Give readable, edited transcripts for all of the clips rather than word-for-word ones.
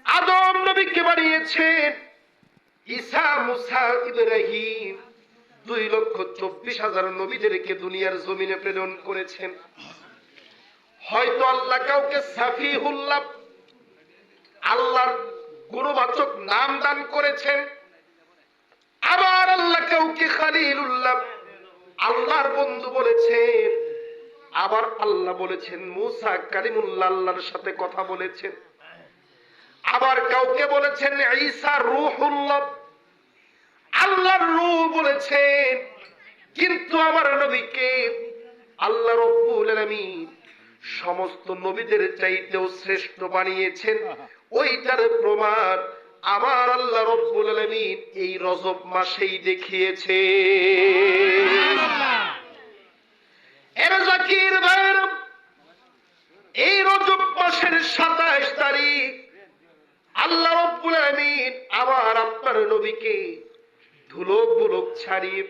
আদম নবীকে বানিয়েছেন, ঈসা, মুসা, ইব্রাহিম 2,24,000 নবীদেরকে দুনিয়ার জমিনে প্রেরণ করেছেন। হয়তো আল্লাহ কাউকে সাফিহুল্লাহ, আল্লাহর গুণবাচক নাম দান করেছেন, আবার আল্লাহ কাউকে খালিলুল্লাহ, আল্লাহর বন্ধু বলেছেন, আবার আল্লাহ বলেছেন মুসা কালিমুল্লাহ, আল্লাহর সাথে কথা বলেছেন। আবার কাউকে বলেছেন ঈসা রূহুল্লাহ, আল্লাহর রূহ বলেছেন। কিন্তু আমার নবীকে আল্লাহ রাব্বুল আলামিন সমস্ত নবীদের চাইতেও শ্রেষ্ঠ বানিয়েছেন। ওইটার প্রমাণ আমার আল্লাহ রাব্বুল আলামিন এই রজব মাসেই দেখিয়েছে। এর জাকির ভাইয়ের, এই রজব মাসের 27 তারিখ আল্লাহ রাব্বুল আলামিন আবার আপনার নবীকে ধুলো গোলক ছাড়িয়ে,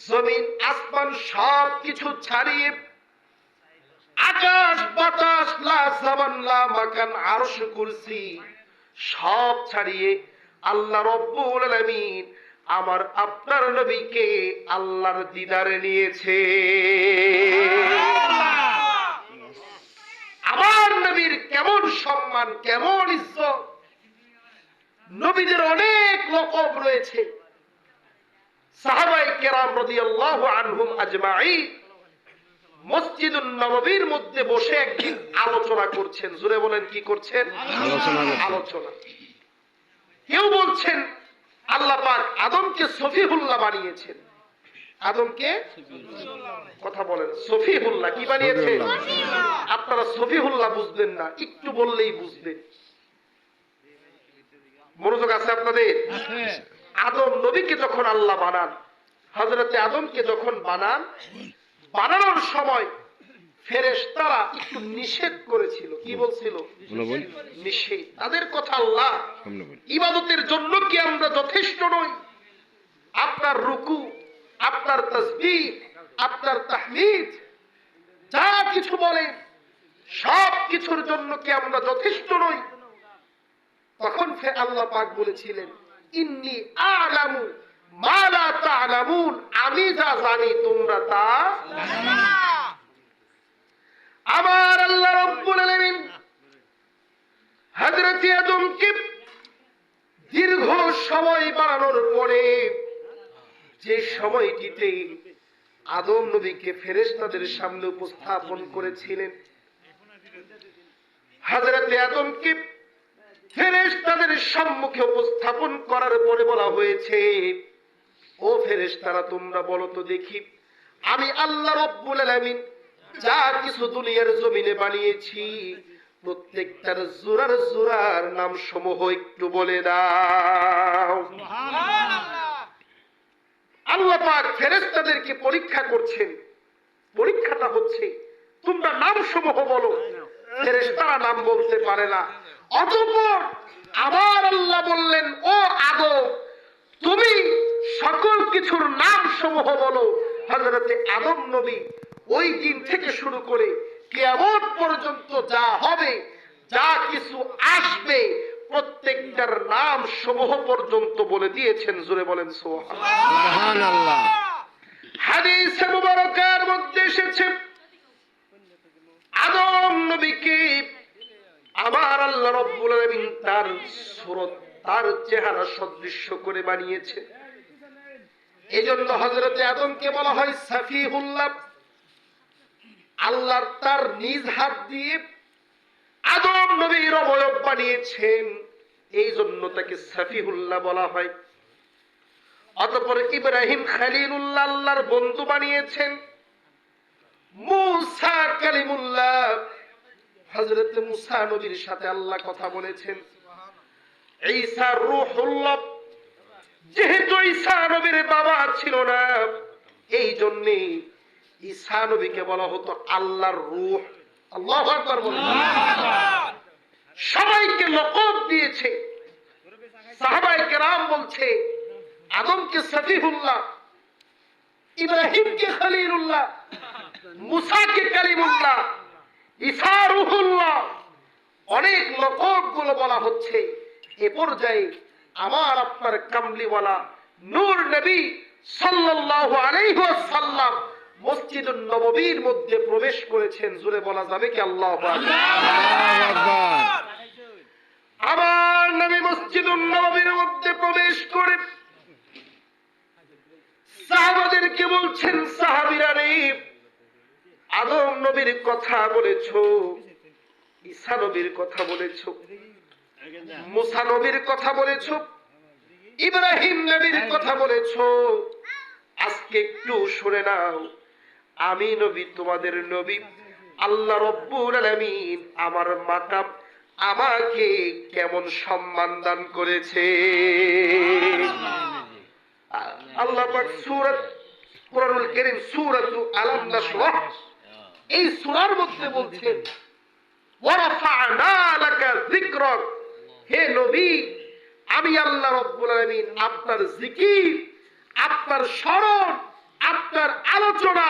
জমিন আসমান সব কিছু ছাড়িয়ে, আকাশ বাতাস লা জামান লা মাকান আরশ কুরসি সব ছাড়িয়ে আল্লাহ রাব্বুল আলামিন আমার আপনার নবীকে আল্লাহর দিদারে নিয়েছে। আমার নবীর কেমন সম্মান, কেমন ইজ্জত! নবীদের অনেক লকব রয়েছে। সাহাবায়ে কেরাম রাদিয়াল্লাহু আনহুম আজমাইন মসজিদুন নববীর মধ্যে বসে একদিন আলোচনা করছেন। জোরে বলেন, কি করছেন? আলোচনা। কেউ বলছেন আল্লাহ পাক আদমকে সফিহুল্লাহ বানিয়েছেন। আদমকে, কথা বলেন, সফিহুল্লাহ কি বানিয়েছেন? আপনারা সফিহুল্লাহ বুঝবেন না, একটু বললেই বুঝবেন। মনোযোগ আছে আপনাদের? আদম নবীকে যখন আল্লাহ বানান, হযরতে আদমকে যখন বানান, বানানোর সময় ফেরেশতারা একটু নিষেধ করেছিল। কি বলছিল? নিষেধ। তাদের কথা আল্লাহ, ইবাদতের জন্য কি আমরা যথেষ্ট নই? আপনার রুকু, আপনার তাসবিহ, আপনার তাহমিদ, যা কিছু বলেন সব কিছুর জন্য কি আমরা যথেষ্ট নই? তখন আল্লাহ পাক বলেছিলেন, ইন্নী আ'লামু মা লা তা'লামুন, আমি যা জানি তোমরা তা জানো না। আমার আল্লাহ রাব্বুল আলামিন হযরত আদমকে দীর্ঘ সময় বানানোর পরে, যে সময়টিতে আদম নবীকে ফেরেশতাদের সামনে উপস্থাপন করেছিলেন, হযরত আদমকে ফেরেশতাদের সম্মুখে উপস্থাপন করার পরে বলা হয়েছে, ও ফেরেশতারা তোমরা বলো তো দেখি, আমি আল্লাহ রাব্বুল আলামিন যা কিছু দুনিয়ার জমিনে বানিয়েছি প্রত্যেকটার জোড়ার জোড়ার নাম সমূহ একটু বলে দাও। আল্লাহ পাক ফেরেশতাদেরকে পরীক্ষা করছেন। পরীক্ষাটা হচ্ছে তোমরা নাম সমূহ বলো। ফেরেশতারা নাম বলতে পারে না। অতঃপর আবার আল্লাহ বললেন, ও আদম তুমি সকল কিছুর নাম সমূহ বলো। হযরতে আদম নবী ওই দিন থেকে শুরু করে কিয়ামত পর্যন্ত যা হবে, যা কিছু আসবে, প্রত্যেকটার নাম সমূহ পর্যন্ত বলে দিয়েছেন। জোরে বলেন সুবহানাল্লাহ। হাদিসে মুবারকার মধ্যে এসেছে, আদম নবীকে আমার আল্লাহ রাব্বুল আলামিন তার সুরত, তার চেহারা সদৃশ্য করে বানিয়েছে। এজন্য হযরতে আদমকে বলা হয় সাফিহুল্লাহ। আল্লাহ তার নিজ হাত দিয়ে আদম নবীর অবয়ব বানিয়েছেন, এই জন্য তাকে সাফিহুল্লাহ বলা হয়। অতঃপর ইব্রাহিম খলিলুল্লাহ আল্লাহর বন্ধু বানিয়েছেন। মুসা কালিমুল্লাহ, হযরত মুসা নবীর সাথে আল্লাহ কথা বলেছেন। ঈসা রূহুল্লাহ, যেহেতু ঈসা নবীর বাবা ছিল না, এই জন্য ঈসা নবীকে বলা হতো আল্লাহর রূহ। আল্লাহু আকবার বলুন। সবাইকে লকব দিয়েছে। সাহাবায়ে কেরাম বলছে, আদমকে সফিহুল্লাহ, ইব্রাহিমকে খলিলুল্লাহ, মুসাকে কালিমুল্লাহ, ঈসা রূহুল্লাহ, অনেক লকব হকগুলো বলা হচ্ছে। এ পর্যায়ে আমার আপনার কামলিওয়ালা নূর নবী সাল্লাল্লাহু আলাইহি ওয়াসাল্লাম মসজিদুন নববীর মধ্যে প্রবেশ করেছেন। জোরে বলা যাবে কি আল্লাহু আকবার। আমার নবী মসজিদুন নববীর মধ্যে প্রবেশ করে সাহাবাদেরকে বলছেন, সাহাবীরা রে, আদম নবীর কথা বলেছো, ঈসা নবীর কথা বলেছো, মুসা নবীর কথা বলেছো, ইব্রাহিম নবীর কথা বলেছো, আজকে একটু শুনে নাও, আমি নবী, তোমাদের নবী, আল্লাহ রব্বুল আলামিন আমার মাকাম, আমাকে কেমন সম্মান দান করেছে। আল্লাহ পাক সূরাত কুরআনুল কারীম সূরাতু আলাম নাশরাহ এই সূরার মধ্যে বলছেন, ওয়া রাফা'না লাকা যিকরাক, হে নবী, আমি আল্লাহ রব্বুল আলামিন আপনার জিকির, আপনার স্মরণ, আপনার আলোচনা,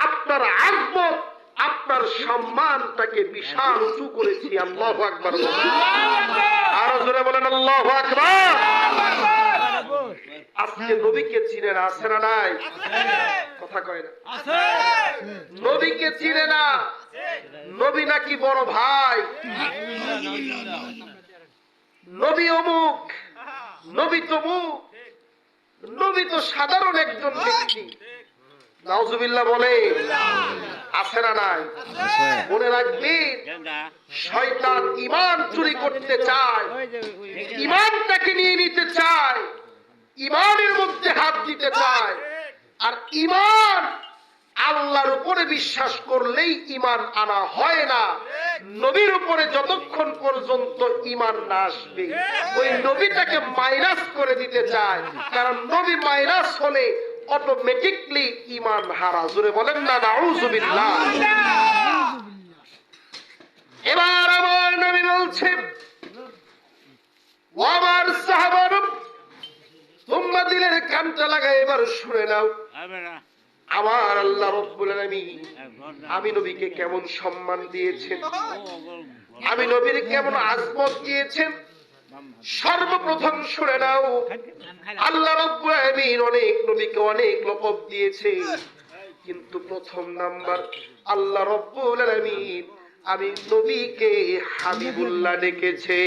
আপনার আযমত, আপনার সম্মানটাকে বিশাল উঁচু করেছি। আল্লাহু আকবার। আরো জোরে বলেন আল্লাহু আকবার। আজকে নবীকে চিনে না, আছে না নাই? কথা কয় না। নবীকে চিনে না, নবী নাকি বড় ভাই, নবী অমুক, নবী তমুক, নবী তো সাধারণ একজন ব্যক্তি। নাউজুবিল্লাহ বলে, আছে না নাই? মনে রাখবেন, শয়তান ঈমান চুরি করতে চায়, ঈমানটাকে নিয়ে নিতে চায়, ঈমানের মধ্যে হাত দিতে চায়। আর ঈমান, আল্লাহর উপরে বিশ্বাস করলেই ঈমান আনা হয় না। নবীর উপরে যতক্ষণ পর্যন্ত ঈমান না আসবে, ওই নবীটাকে মাইনাস করে দিতে চায়। কারণ নবী মাইনাস হলে অটোমেটিকলি ঈমান হারা। জোরে বলেন না নাউজুবিল্লাহ। এবার আমার নবী বলছে, ও আমার সাহাবারা, তোমরা দিলের কানটা লাগাই এবার শুনে নাও, আমার আল্লাহ রব্বুল আলামিন আমি নবীকে কেমন সম্মান দিয়েছেন, আমি নবীর কেমন আযমত দিয়েছেন। সর্বপ্রথম শুনে নাও, আল্লাহ রব্বুল আলামিন অনেক নবীকে অনেক লকব দিয়েছে, কিন্তু প্রথম নাম্বার আল্লাহ রব্বুল আলামিন আমি নবীকে হাবিবুল্লাহ ডেকেছে।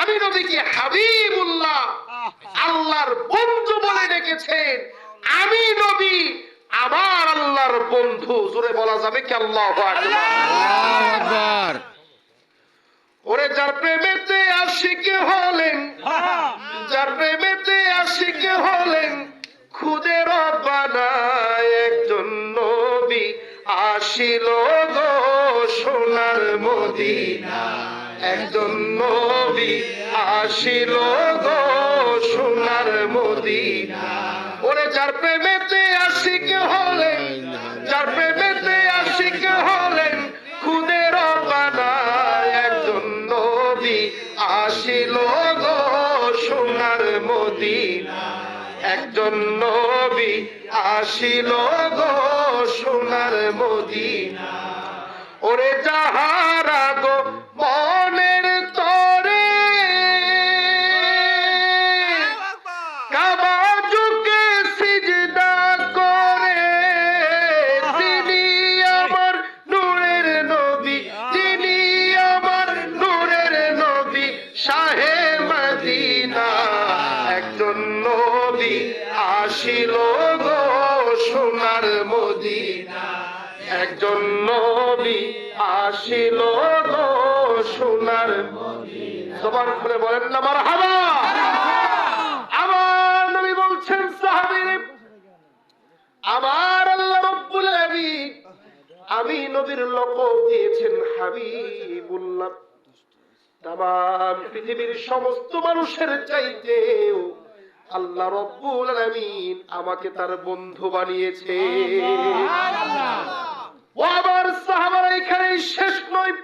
আমি নবীকে হাবিবুল্লাহ, আল্লাহর বন্ধু বলে ডেকেছেন। আমি নবী আমার আল্লাহর বন্ধু। জোরে বলা যাবে কি আল্লাহু আকবার। ওরে যার প্রেমেতে আশিক হলেন, যার প্রেমেতে আশিক হলেন, খুদে রব্বানা একজন নবী আসিল গো সোনার মদিনা, একজন নবী আসিল গো সোনার মদিনা। ওরে যার প্রেমেতে আশিক হলেন, যার প্রেমেতে আশিক হলেন, খুদে রব্বানা একজন নবী আসিল গো সোনার মদিনা, একজন নবী আসিল গো সোনার মদিনা। ওরে যাহারা গো মনের তরে কাবা ঝুঁকে সিজদা করে, তিনি আমার নূরের নবী, তিনি আমার নূরের নবী, শাহে মদিনা, একজন নবী আসিল গো সোনার মদিনা, একজন নবী আসিল গো সোনার মদিনা। জবান খুলে বলেন না মারহাবা। আমার নবী বলছেন, সাহাবীরা, আমার আল্লাহ রব্বুল আলামিন আমি নবীর লকব দিয়েছেন হাবিবুল্লাহ। তামাম পৃথিবীর সমস্ত মানুষের চাইতেও আল্লাহ রব্বুল আলামিন আমাকে তার বন্ধু বানিয়েছে। ও আমার সাহাবারা, এখানে শেষ নয়,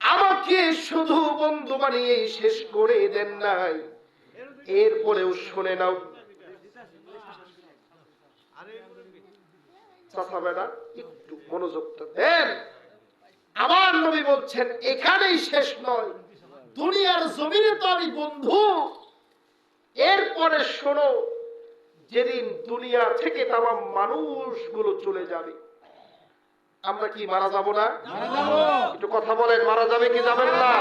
আমাকে শুধু বন্ধু বানিয়ে শেষ করে দেন নাই, এরপরেও শুনে নাও। চাচা বেটা একটু মনোযোগ দেন। আমার বলছেন এখানেই শেষ নয়, দুনিয়ার জমিনে তো আমি বন্ধু, এরপরে শোনো, যেদিন দুনিয়া থেকে তামাম মানুষগুলো চলে যাবে, আমরা কি মারা যাব না? একটু কথা বলেন, মারা যাবে কি যাবেন না?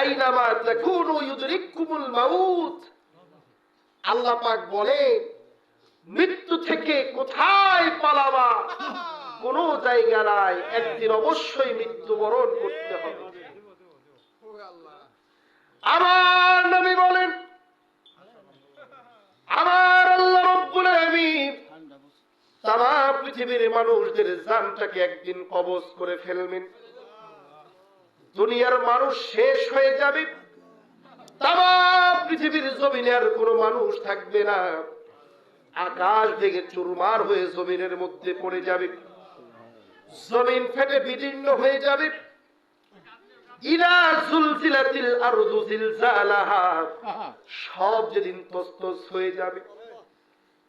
আইনামা তাকুনু ইউদরিকুমুল মাউত। আল্লাহ পাক বলে, মৃত্যু থেকে কোথায় পালাবা, কোন জায়গা নাই, একদিন অবশ্যই মৃত্যুবরণ করতে হবে। আমার নবী বলেন, আমার আল্লাহ রাব্বুল আলামিন সারা পৃথিবীর মানুষদের জানটাকে একদিন কবজ করে ফেলবেন। দুনিয়ার মানুষ শেষ হয়ে যাবে, সারা পৃথিবীর জমিনে আর কোনো মানুষ থাকবে না। আকাশ ভেঙে চুরমার হয়ে জমিনের মধ্যে পড়ে যাবে, জমিন ফেটে বিদীর্ণ হয়ে যাবে। ইদা জুলজিলাতিল আরদু জিলজালাহা, সব যেদিন তছনছ হয়ে যাবে।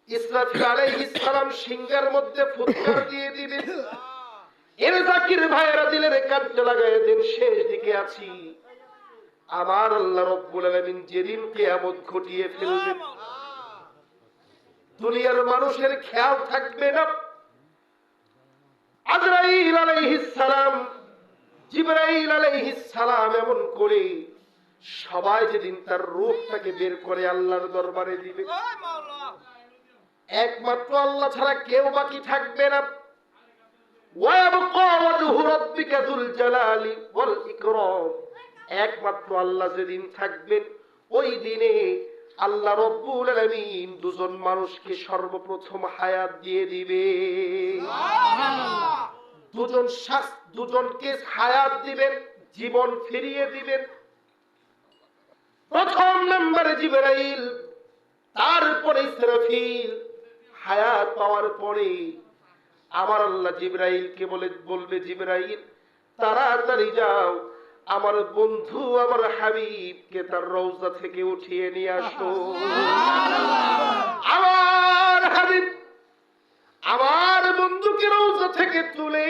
ইসরাফিল আলাইহিস সালাম সিংহের মধ্যে ফুৎকার দিয়ে দিবেন। এর জাকির ভাইয়েরা দিলের কাটতে লাগায় দেন, শেষ দিকে আছি। আমার আল্লাহ রাব্বুল আলামিন যেদিন কিয়ামত ঘটিয়ে ফেলবেন, দুনিয়ার মানুষের খেয়াল থাকবে না। আজরাইল আলাইহিস সালাম, জিবরাইল আলাইহিস সালাম এমন করে সবাই যেদিন তার রূহটাকে বের করে আল্লাহর দরবারে দিবে, একমাত্র আল্লাহ ছাড়া কেউ বাকি থাকবে না। ওয়ায়াবকা ওয়াজহু রাব্বিকা যুল জালালি ওয়াল ইকরাম, একমাত্র আল্লাহ যেদিন থাকবেন, ওই দিনে আল্লাহ রাব্বুল আলামিন দুজন মানুষকে সর্বপ্রথম হায়াত দিয়ে দিবে। দুজনকে হায়াত দিবেন, জীবন ফিরিয়ে দিবেন। প্রথম নম্বরে জিবরাইল, তারপরে ইসরাফিল। হায়াত পাওয়ার পরে আমার আল্লাহ জিবরাইলকে বলবে, জিবরাইল তাড়াতাড়ি যাও, আমার বন্ধু আমার হাবিবকে তার রওজা থেকে উঠিয়ে নিয়ে আসো। আমার হাবিব আমার বন্ধুকে রওজা থেকে তুলে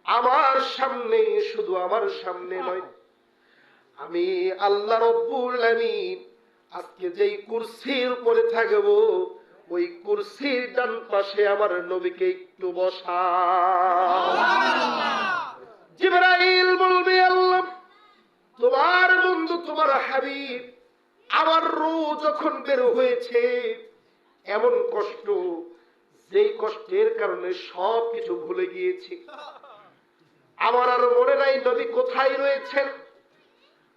আমার সামনে, শুধু আমার সামনে নয়, আমি আল্লাহ রাব্বুল আলামিন আজকে যেই কুরসির উপরে থাকবো, ওই কুরসির ডান পাশে আমার নবীকে একটু বসা। জিবরাইল বলবে, আল্লাহ তোমার বন্ধু তোমার হাবিব আমার রূহ যখন বের হয়েছে, এমন কষ্ট, যেই কষ্টের কারণে সবকিছু ভুলে গিয়েছি, আমার আর মনে নাই নবী কোথায় রয়েছেন।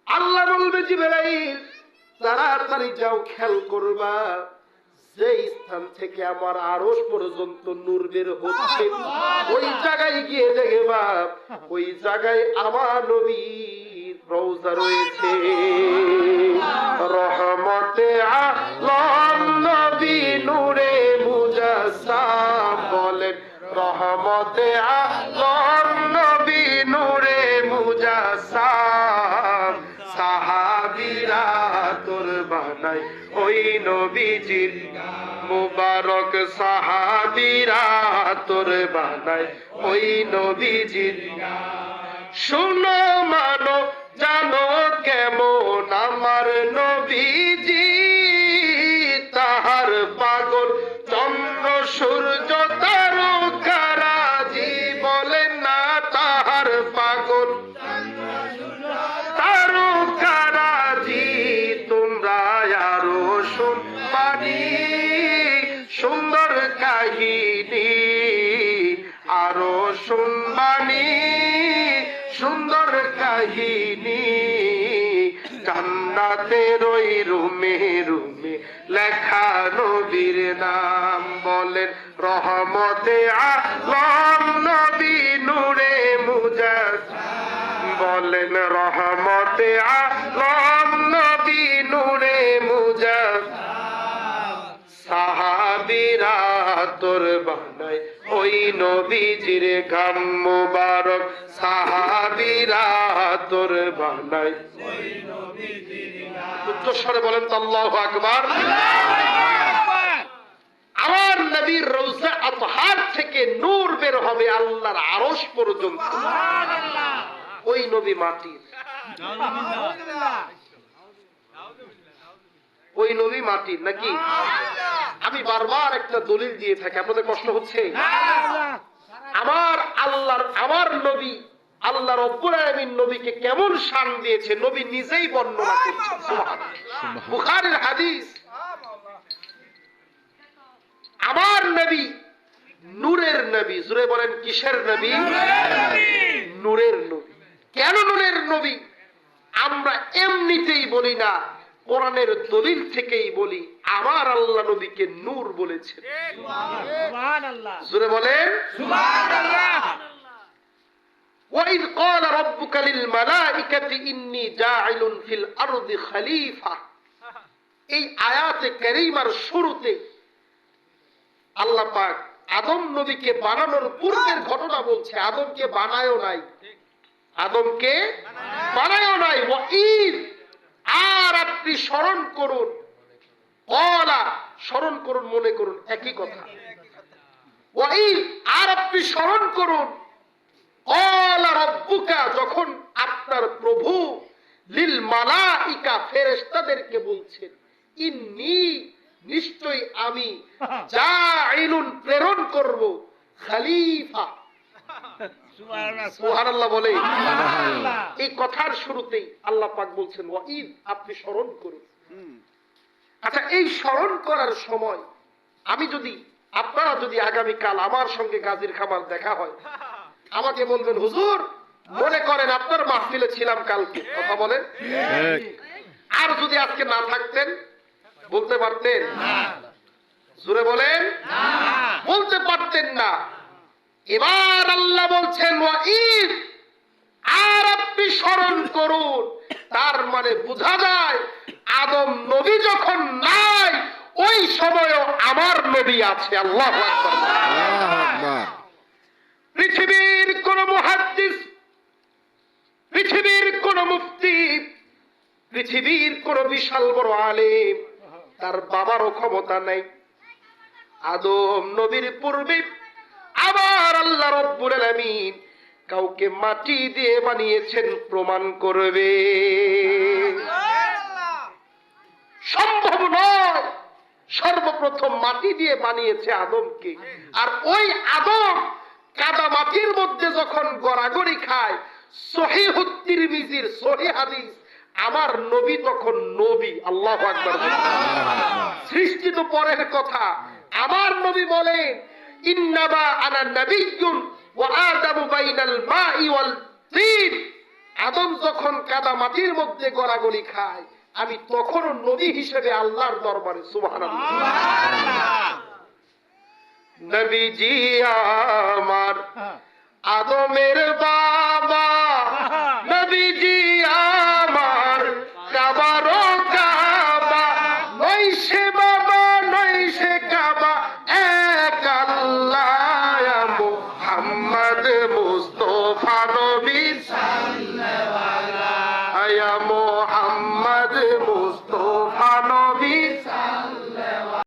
আল্লাহ বলবে, জিবরাইল তাড়াতাড়ি যাও, খেয়াল করবা যে স্থান থেকে আমার আরশ পর্যন্ত নূর বের হচ্ছে, ওই জায়গায় গিয়ে দেখবা ওই জায়গায় আমার নবীর রওজা রয়েছে। রহমতে আলম নবী নূরে মুজাসসাম, বলেন রহমতে আলম নবী নূরে মুজাসসাম। সাহাবীরা তোর বানাই ওই নবীজির মুবারক, সাহাবীরা তোর বানাই ওই নবীজির। শুনো মানো জানো কেমন আমার নবীজি, তাহার পাগল চন্দ্র সূর্য তারকারাজি, বলেন না তাহার পাগল তারকারাজি। তোমরা আরো শুনবানি সুন্দর কাহিনী, আরো শুনবানি সুন্দর কাহিনী। জান্নাতের ওই রুমে রুমে লেখা নবীর নাম, বলেন রহমতে আলম নবী নূরে মুজাসসাম, বলেন রহমতে আলম নবী নূরে মুজাসসাম। সাহাবীরা তোর বানাই ওই নবীজির গাম মুবারক, সাহাবীরা তোর বানাই ওই নবীজির গাম। উচ্চস্বরে বলেন তো আল্লাহু আকবার। আমার নবীর রওজা আতহার থেকে নূর বের হবে আল্লাহর আরশ পর্যন্ত। ওই নবী মাটির, ওই নবী মাটির নাকি? আমি বারবার একটা দলিল দিয়ে থাকি, আপনাদের কষ্ট হচ্ছে? আমার আল্লাহর, আমার নবী আল্লাহ রব্বুল আলামিন নবীকে কেমন শান দিয়েছে নবী নিজেই বর্ণনা করছেন। সুবহানাল্লাহ, বুখারীর হাদিস। আমার নবী নূরের নবী, জোরে বলেন কিসের নবী? নূরের নবী। কেন নূরের নবী? আমরা এমনিতেই বলি না, কোরআনের দলিল থেকেই বলি। আমার আল্লাহ নবীকে নূর বলেছেন। সুবহানাল্লাহ, জোরে বলেন সুবহানাল্লাহ। وَإِذْ قَالَ رَبُّكَ لِلْمَلَائِكَةِ إِنِّي جَاعِلٌ فِي الْأَرْضِ خَلِيفَةً। এই আয়াতে কারীমার শুরুতে আল্লাহ পাক আদম নবীকে বানানোর পূর্বের ঘটনা বলছে। আদমকে বানায়ও নাই, আদমকে বানায়ও নাই। ওয়াইদ, আর আপনি স্মরণ করুন, কলা স্মরণ করুন, মনে করুন, একই কথা। ওয়াইদ, আর আপনি স্মরণ করুন, কলা রব্বুকা, যখন আপনার প্রভু লিল মালাইকা ফেরেশতাদেরকে বলছেন, ইন্নী, নিশ্চয়ই আমি, জাইলুন, প্রেরণ করব, খলিফা। সুবহানাল্লাহ বলে। এই কথার শুরুতেই আল্লাহ পাক বলছেন ওয়াইদ, আপনি স্মরণ করুন। আচ্ছা, এই স্মরণ করার সময় আমি যদি, আপনারা যদি আগামীকাল আমার সঙ্গে গাজীর খামার দেখা হয়, আমাকে বলবেন হুজুর মনে করেন আপনার মাহফিলে ছিলাম কালকে, কথা বলেন। আর যদি আজকে না থাকতেন বলতে পারতেন? জোরে বলেন, বলতে পারতেন না। এবার আল্লাহ বলছেন ওয়াইদ, আর আপনি স্মরণ করুন। তার মানে বোঝা যায় আদম নবী যখন নাই, ওই সময়ও আমার নবী আছে। আল্লাহু আকবার। পৃথিবীর কোন মুহাদ্দিস, পৃথিবীর কোন মুফতি, পৃথিবীর কোন বিশাল বড় আলেম, তার বাবারও ক্ষমতা নাই। আদম নবীর পূর্বে আবার আল্লাহ রব্বুল আলামিন কাউকে মাটি দিয়ে বানিয়েছেন, প্রমাণ করবে সম্ভব নয়। সর্বপ্রথম মাটি দিয়ে বানিয়েছে আদমকে। আর ওই আদম কাদা মাটির মধ্যে যখন গড়াগড়ি খায়, সহিহুত তিরমিজির সহিহ হাদিস, আমার নবী তখন নবী। আল্লাহু আকবার। সৃষ্টি তো পরের কথা। আমার নবী বলেন ইন্নামা আনা নাবিয়্যুন ওয়া আদামু বাইনাল মাই ওয়াল তিন। আদম যখন কাদা মাটির মধ্যে গড়াগড়ি খায়, আমি তখনও নবী হিসেবে আল্লাহর দরবারে। সুবহানাল্লাহ। নবীজি আমার আদমের বাবা, নবীজি আমার কাবারও কাবা, নই সে বাবা নই সে কাবা, এক আল্লাহ মুহাম্মদ মুস্তাফার